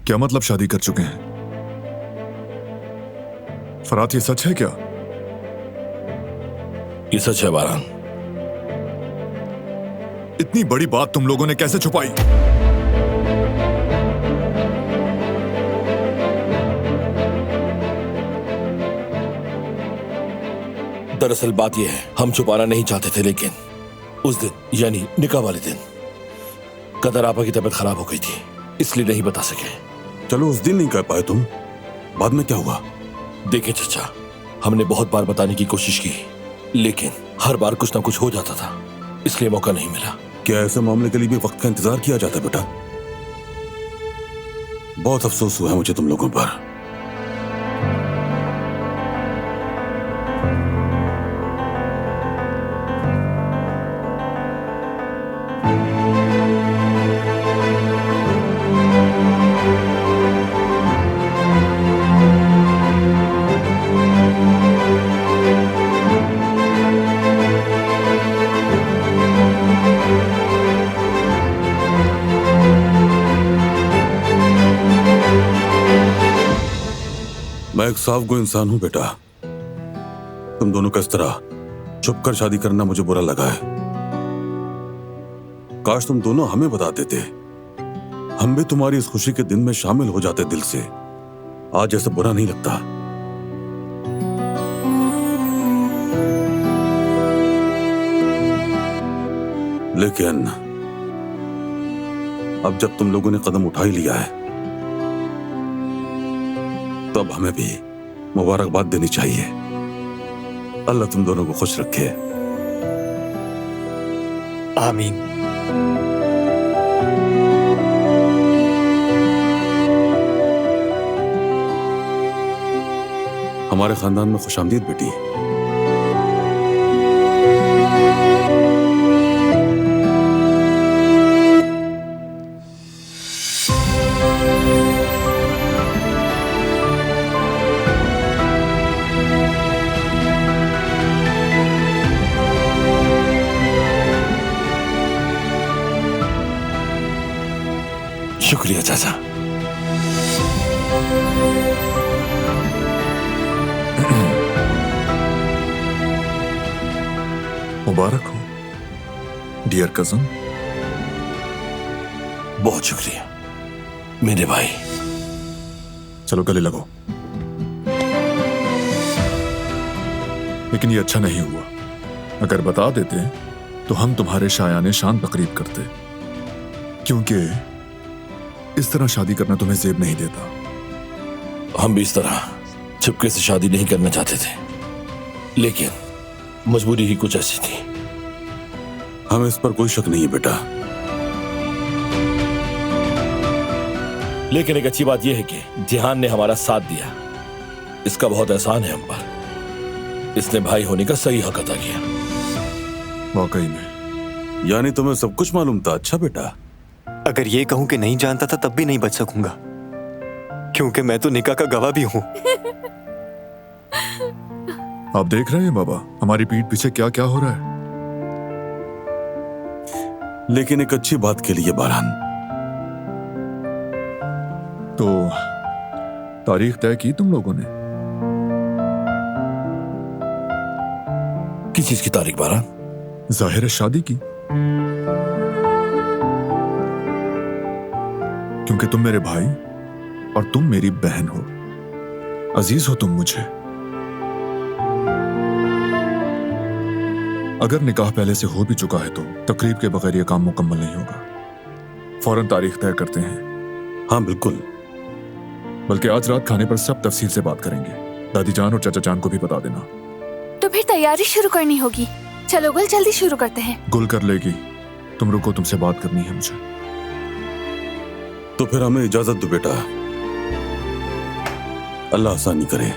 क्या मतलब शादी कर चुके हैं? फरात, ये सच है क्या? ये सच है बारान। इतनी बड़ी बात तुम लोगों ने कैसे छुपाई? दरअसल बात यह है, हम छुपाना नहीं चाहते थे, लेकिन उस दिन यानी निकाह वाले दिन कदर आपा की तबीयत खराब हो गई थी, इसलिए नहीं बता सके। चलो उस दिन नहीं कह पाए तुम, बाद में क्या हुआ? देखिए चचा, हमने बहुत बार बताने की कोशिश की, लेकिन हर बार कुछ ना कुछ हो जाता था, इसलिए मौका नहीं मिला। क्या ऐसे मामले के लिए भी वक्त का इंतजार किया जाता है बेटा? बहुत अफसोस हुआ है मुझे तुम लोगों पर। मैं एक साफ गो इंसान हूं बेटा। तुम दोनों का इस तरह छुपकर शादी करना मुझे बुरा लगा है। काश तुम दोनों हमें बता देते, हम भी तुम्हारी इस खुशी के दिन में शामिल हो जाते दिल से। आज ऐसा बुरा नहीं लगता। लेकिन अब जब तुम लोगों ने कदम उठा ही लिया है, तो अब हमें भी मुबारकबाद देनी चाहिए। अल्लाह तुम दोनों को खुश रखे। आमीन। हमारे खानदान में खुशामदीद बेटी। शुक्रिया चाचा। मुबारक हो डियर कजन। बहुत शुक्रिया मेरे भाई। चलो गले लगो। लेकिन ये अच्छा नहीं हुआ। अगर बता देते तो हम तुम्हारे शायाने शान तकरीब करते, क्योंकि इस तरह शादी करना तुम्हें जेब नहीं देता। हम भी इस तरह चुपके से शादी नहीं करना चाहते थे, लेकिन मजबूरी ही कुछ ऐसी थी। हमें इस पर कोई शक नहीं है बेटा। लेकिन एक अच्छी बात यह है कि जिहान ने हमारा साथ दिया, इसका बहुत एहसान है हम पर। इसने भाई होने का सही हक अदा किया। वाकई में। यानी तुम्हें सब कुछ मालूम था? अच्छा बेटा। अगर ये कहूं कि नहीं जानता था तब भी नहीं बच सकूंगा, क्योंकि मैं तो निकाह का गवाह भी हूं। आप देख रहे हैं बाबा, हमारी पीठ पीछे क्या क्या हो रहा है। लेकिन एक अच्छी बात के लिए बारान, तो तारीख तय की तुम लोगों ने? किस चीज की तारीख बारान? जाहिर है शादी की, क्योंकि तुम मेरे भाई और तुम मेरी बहन हो। अजीज हो तुम मुझे। अगर निकाह पहले से हो भी चुका है तो तकरीब के बगैर यह काम मुकम्मल नहीं होगा। फौरन तारीख तय करते हैं। हाँ बिल्कुल। बल्कि आज रात खाने पर सब तफसील से बात करेंगे। दादी जान और चाचा जान को भी बता देना। तो फिर तैयारी शुरू करनी होगी। चलो गुल, जल्दी शुरू करते हैं। गुल कर लेगी। तुम रुको, तुमसे बात करनी है मुझे। तो फिर हमें इजाजत दो बेटा। अल्लाह आसानी करे।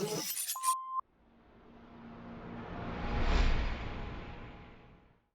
है